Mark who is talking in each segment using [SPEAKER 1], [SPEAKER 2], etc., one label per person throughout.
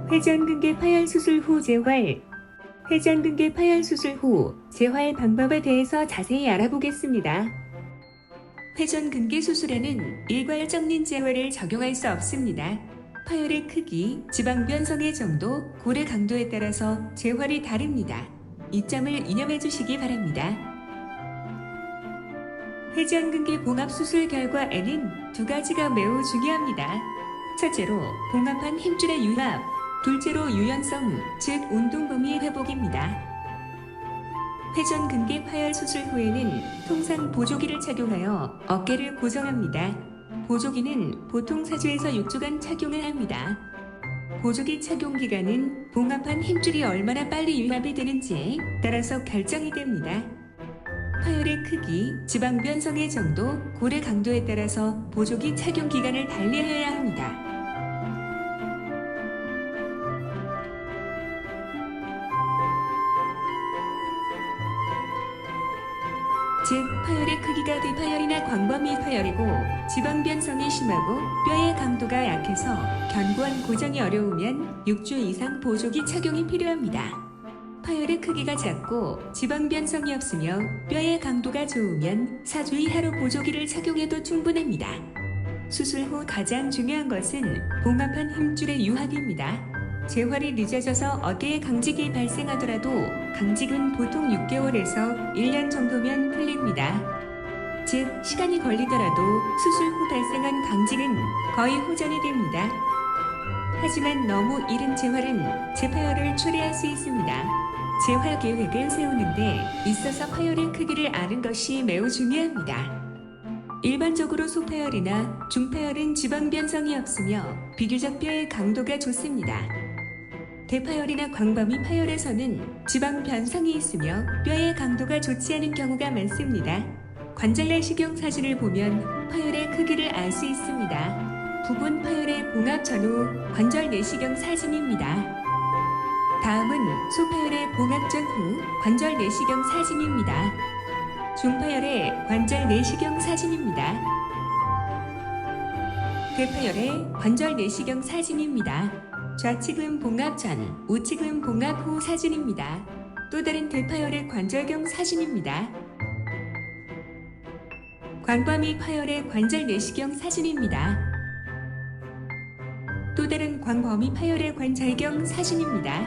[SPEAKER 1] 회전근개 파열 수술 후 재활. 회전근개 파열 수술 후 재활 방법에 대해서 자세히 알아보겠습니다. 회전근개 수술에는 일괄 정린 재활을 적용할 수 없습니다. 파열의 크기, 지방 변성의 정도, 고래 강도에 따라서 재활이 다릅니다. 이 점을 유념해 주시기 바랍니다. 회전근개 봉합 수술 결과에는 두 가지가 매우 중요합니다. 첫째로 봉합한 힘줄의 유합, 둘째로 유연성, 즉 운동 범위 회복입니다. 회전근개 파열 수술 후에는 통상 보조기를 착용하여 어깨를 고정합니다. 보조기는 보통 4주에서 6주간 착용을 합니다. 보조기 착용 기간은 봉합한 힘줄이 얼마나 빨리 유합이 되는지에 따라서 결정이 됩니다. 파열의 크기, 지방 변성의 정도, 고래 강도에 따라서 보조기 착용 기간을 달리해야 합니다. 즉, 파열의 크기가 대파열이나 광범위 파열이고 지방 변성이 심하고 뼈의 강도가 약해서 견고한 고정이 어려우면 6주 이상 보조기 착용이 필요합니다. 파열의 크기가 작고 지방 변성이 없으며 뼈의 강도가 좋으면 4주 이하로 보조기를 착용해도 충분합니다. 수술 후 가장 중요한 것은 봉합한 힘줄의 유합입니다. 재활이 늦어져서 어깨에 강직이 발생하더라도 강직은 보통 6개월에서 1년 정도면 풀립니다. 즉, 시간이 걸리더라도 수술 후 발생한 강직은 거의 호전이 됩니다. 하지만 너무 이른 재활은 재파열을 초래할 수 있습니다. 재활 계획을 세우는데 있어서 파열의 크기를 아는 것이 매우 중요합니다. 일반적으로 소파열이나 중파열은 지방 변성이 없으며 비교적 뼈의 강도가 좋습니다. 대파열이나 광범위 파열에서는 지방 변성이 있으며 뼈의 강도가 좋지 않은 경우가 많습니다. 관절 내시경 사진을 보면 파열의 크기를 알 수 있습니다. 부분 파열의 봉합 전후 관절 내시경 사진입니다. 다음은 소파열의 봉합 전후 관절 내시경 사진입니다. 중파열의 관절 내시경 사진입니다. 대파열의 관절 내시경 사진입니다. 좌측은 봉합 전, 우측은 봉합 후 사진입니다. 또 다른 대파열의 관절경 사진입니다. 광범위 파열의 관절 내시경 사진입니다. 또 다른 광범위 파열의 관절경 사진입니다.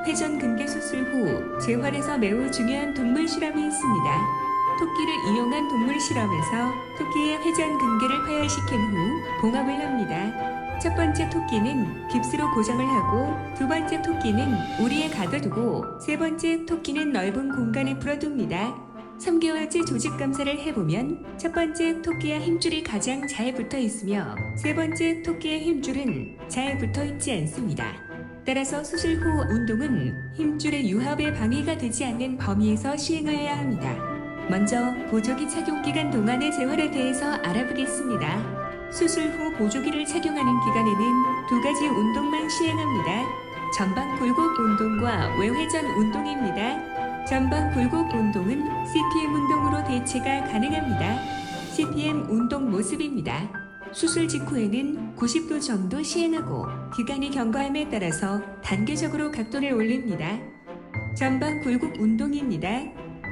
[SPEAKER 1] 회전근개 수술 후 재활에서 매우 중요한 동물 실험이 있습니다. 토끼를 이용한 동물 실험에서 토끼의 회전근개를 파열시킨 후 봉합을 합니다. 첫 번째 토끼는 깁스로 고정을 하고 두 번째 토끼는 우리에 가둬두고 세 번째 토끼는 넓은 공간에 풀어둡니다. 3개월째 조직 검사를 해보면 첫 번째 토끼의 힘줄이 가장 잘 붙어 있으며 세 번째 토끼의 힘줄은 잘 붙어 있지 않습니다. 따라서 수술 후 운동은 힘줄의 유합에 방해가 되지 않는 범위에서 시행하여야 합니다. 먼저 보조기 착용 기간 동안의 재활에 대해서 알아보겠습니다. 수술 후 보조기를 착용하는 기간에는 두 가지 운동만 시행합니다. 전방 굴곡 운동과 외회전 운동입니다. 전방 굴곡 운동은 CPM 운동으로 대체가 가능합니다. CPM 운동 모습입니다. 수술 직후에는 90도 정도 시행하고 기간이 경과함에 따라서 단계적으로 각도를 올립니다. 전방 굴곡 운동입니다.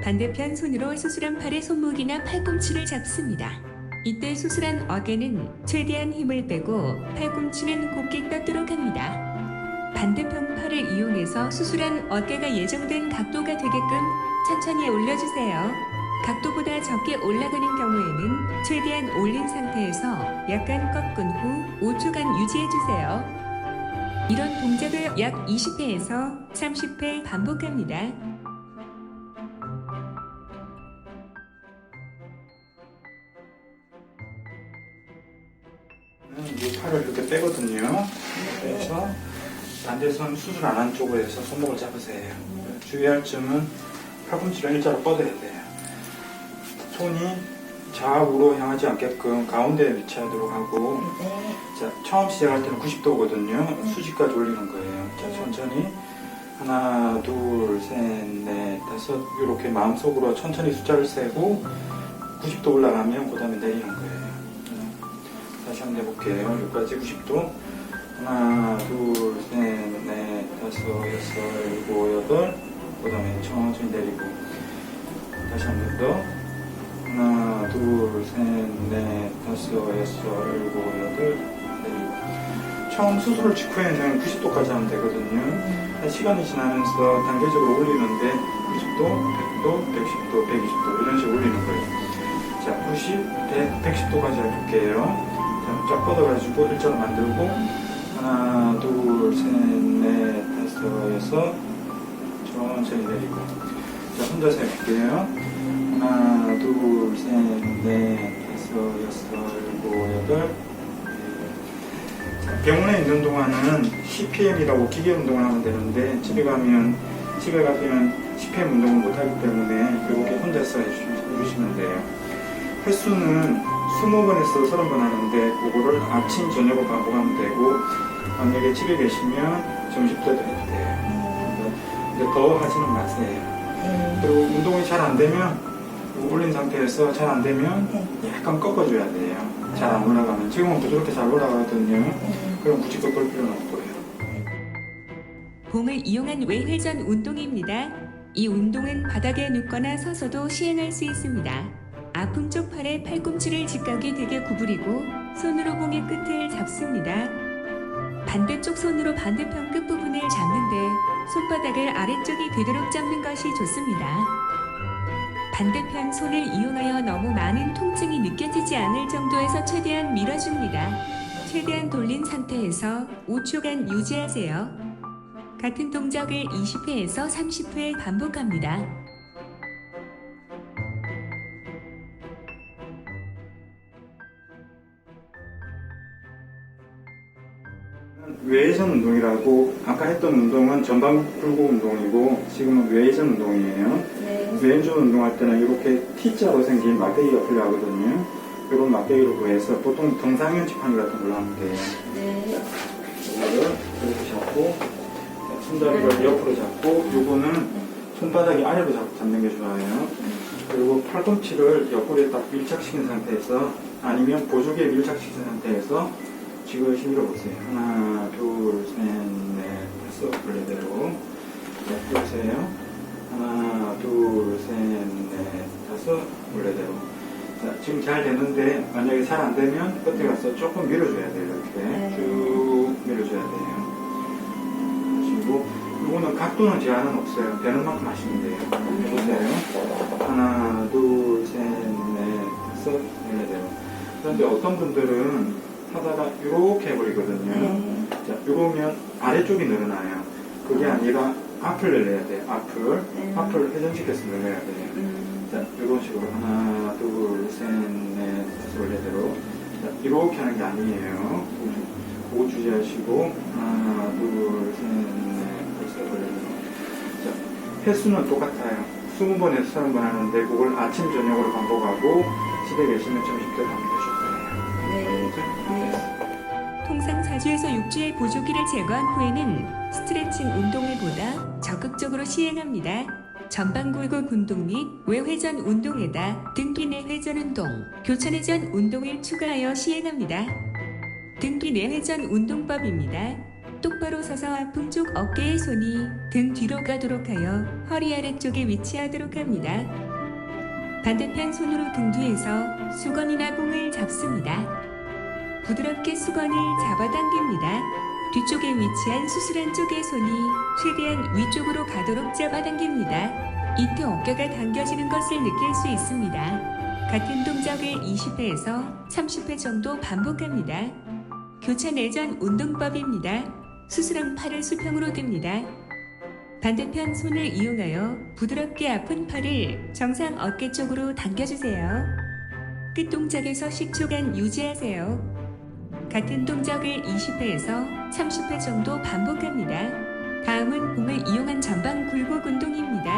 [SPEAKER 1] 반대편 손으로 수술한 팔의 손목이나 팔꿈치를 잡습니다. 이때 수술한 어깨는 최대한 힘을 빼고 팔꿈치는 곧게 뻗도록 합니다. 반대편 팔을 이용해서 수술한 어깨가 예정된 각도가 되게끔 천천히 올려주세요. 각도보다 적게 올라가는 경우에는 최대한 올린 상태에서 약간 꺾은 후 5초간 유지해주세요. 이런 동작을 약 20회에서 30회 반복합니다.
[SPEAKER 2] 이 팔을 이렇게 빼거든요. 빼서 반대손 수술 안 한 쪽으로 해서 손목을 잡으세요. 주의할 점은 팔꿈치를 일자로 뻗어야 돼요. 손이 좌우로 향하지 않게끔 가운데에 위치하도록 하고, 자, 처음 시작할 때는 90도거든요. 수직까지 올리는 거예요. 자, 천천히 하나, 둘, 셋, 넷, 다섯 이렇게 마음속으로 천천히 숫자를 세고 90도 올라가면 그 다음에 내리는 거예요. 다시 한번 해볼게요. 여기까지 90도. 하나, 둘, 셋, 넷, 다섯, 여섯, 일곱, 여덟. 그 다음에 천천히 내리고. 다시 한 번 더. 하나, 둘, 셋, 넷, 다섯, 여섯, 일곱, 여덟. 내리고. 처음 수술을 직후에는 90도까지 하면 되거든요. 시간이 지나면서 단계적으로 올리는데 90도, 100도, 110도, 120도 이런 식으로 올리는 거예요. 자, 90, 100, 110도까지 해볼게요. 자, 쫙 뻗어가지고 일자로 만들고 하나, 둘, 셋, 넷, 다섯, 여섯 천천히 내리고 자, 혼자서 해볼게요. 하나, 둘, 셋, 넷, 다섯, 여섯, 일곱, 여덟 병원에 있는 동안은 CPM이라고 기계 운동을 하면 되는데 집에 가면 CPM 운동을 못하기 때문에 이렇게 혼자서 해주시면 돼요. 횟수는 20번에서 30번 하는데 그거를 아침, 저녁으로 반복하면 되고 만약에 집에 계시면 점심 때도 해도 돼요. 근데 더 하지는 마세요. 그리고 운동이 잘 안 되면 올린 상태에서 잘 안 되면 약간 꺾어줘야 돼요. 잘 안 올라가면 지금은 부드럽게 잘 올라가거든요. 그럼 굳이 꺾을 필요는 없고요.
[SPEAKER 1] 봉을 이용한 외회전 운동입니다. 이 운동은 바닥에 눕거나 서서도 시행할 수 있습니다. 아픈 쪽 팔의 팔꿈치를 직각이 되게 구부리고 손으로 봉의 끝을 잡습니다. 반대쪽 손으로 반대편 끝부분을 잡는데 손바닥을 아래쪽이 되도록 잡는 것이 좋습니다. 반대편 손을 이용하여 너무 많은 통증이 느껴지지 않을 정도에서 최대한 밀어줍니다. 최대한 돌린 상태에서 5초간 유지하세요. 같은 동작을 20회에서 30회 반복합니다.
[SPEAKER 2] 외회전 운동이라고 아까 했던 운동은 전방 굴곡 운동이고 지금은 외회전 운동이에요. 외회전 운동할 때는 이렇게 T자로 생긴 막대기가 필요하거든요. 이런 막대기로 구해서 보통 정상연치판이 같은 걸로 하면 돼요. 이거를 이렇게 잡고 손다리를 옆으로 잡고 요거는 손바닥이 아래로 잡는 게 좋아요. 그리고 팔꿈치를 옆구리에 딱 밀착시킨 상태에서 아니면 보조개에 밀착시킨 상태에서 지그시 밀어보세요. 하나, 둘, 셋, 넷, 다섯 원래대로 보세요. 하나, 둘, 셋, 넷, 다섯 원래대로. 자, 지금 잘 되는데 만약에 잘 안 되면 끝에 가서 조금 밀어줘야 돼요. 이렇게 쭉 밀어줘야 돼요. 그리고 이거는 각도는 제한은 없어요. 되는 만큼 하시면 돼요. 해보세요. 하나, 둘, 셋, 넷, 다섯 원래대로. 그런데 어떤 분들은 하다가 이렇게 해버리거든요. 자, 이러면 아래쪽이 늘어나요. 그게 아니라 앞을 늘려야 돼요. 앞을 회전시켜서 늘려야 돼요. 자, 이런 식으로 하나, 둘, 셋, 넷, 다섯 원래대로. 자, 이렇게 하는 게 아니에요. 그거 주의하시고 하나, 둘, 셋, 넷, 다섯 원래대로. 자, 횟수는 똑같아요. 20번에서 30번 하는데 그걸 아침, 저녁으로 반복하고 집에 계시면 점심 때 반복하셔도 돼요.
[SPEAKER 1] 통상 4주에서 6주의 보조기를 제거한 후에는 스트레칭 운동을 보다 적극적으로 시행합니다. 전방 굴곡 운동 및 외회전 운동에다 등뒤 내회전 운동, 교차내전 운동을 추가하여 시행합니다. 등뒤 내회전 운동법입니다. 똑바로 서서 아픈 쪽 어깨의 손이 등 뒤로 가도록 하여 허리 아래쪽에 위치하도록 합니다. 반대편 손으로 등 뒤에서 수건이나 봉을 잡습니다. 부드럽게 수건을 잡아당깁니다. 뒤쪽에 위치한 수술한 쪽의 손이 최대한 위쪽으로 가도록 잡아당깁니다. 이때 어깨가 당겨지는 것을 느낄 수 있습니다. 같은 동작을 20회에서 30회 정도 반복합니다. 교차 내전 운동법입니다. 수술한 팔을 수평으로 듭니다. 반대편 손을 이용하여 부드럽게 아픈 팔을 정상 어깨 쪽으로 당겨주세요. 끝 동작에서 10초간 유지하세요. 같은 동작을 20회에서 30회 정도 반복합니다. 다음은 봉을 이용한 전방 굴곡 운동입니다.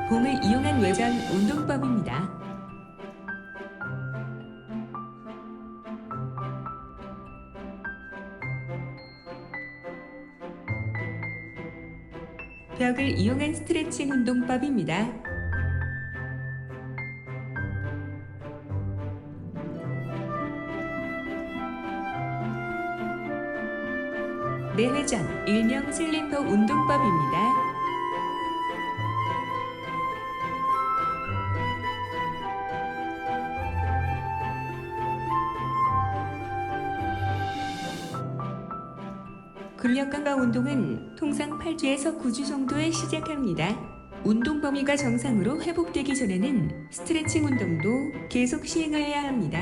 [SPEAKER 1] 봉을 이용한 외전 운동법입니다. 벽을 이용한 스트레칭 운동법입니다. 내회전, 일명 슬림퍼 운동법입니다. 근력 강화 운동은 통상 8주에서 9주 정도에 시작합니다. 운동 범위가 정상으로 회복되기 전에는 스트레칭 운동도 계속 시행해야 합니다.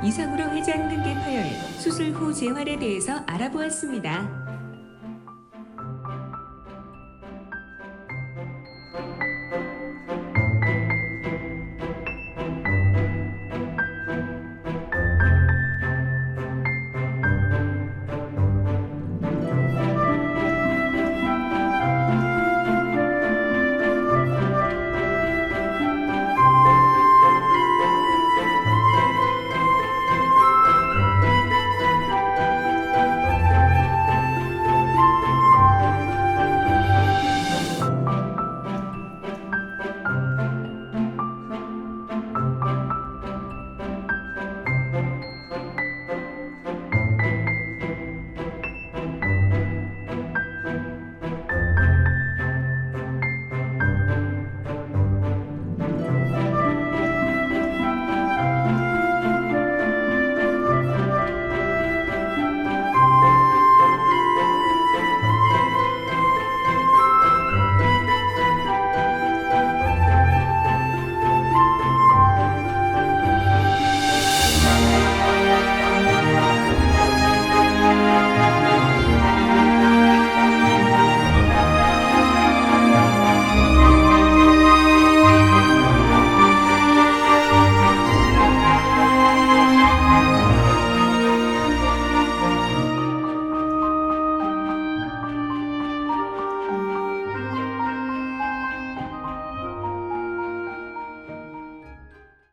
[SPEAKER 1] 이상으로 회전근개 파열, 수술 후 재활에 대해서 알아보았습니다.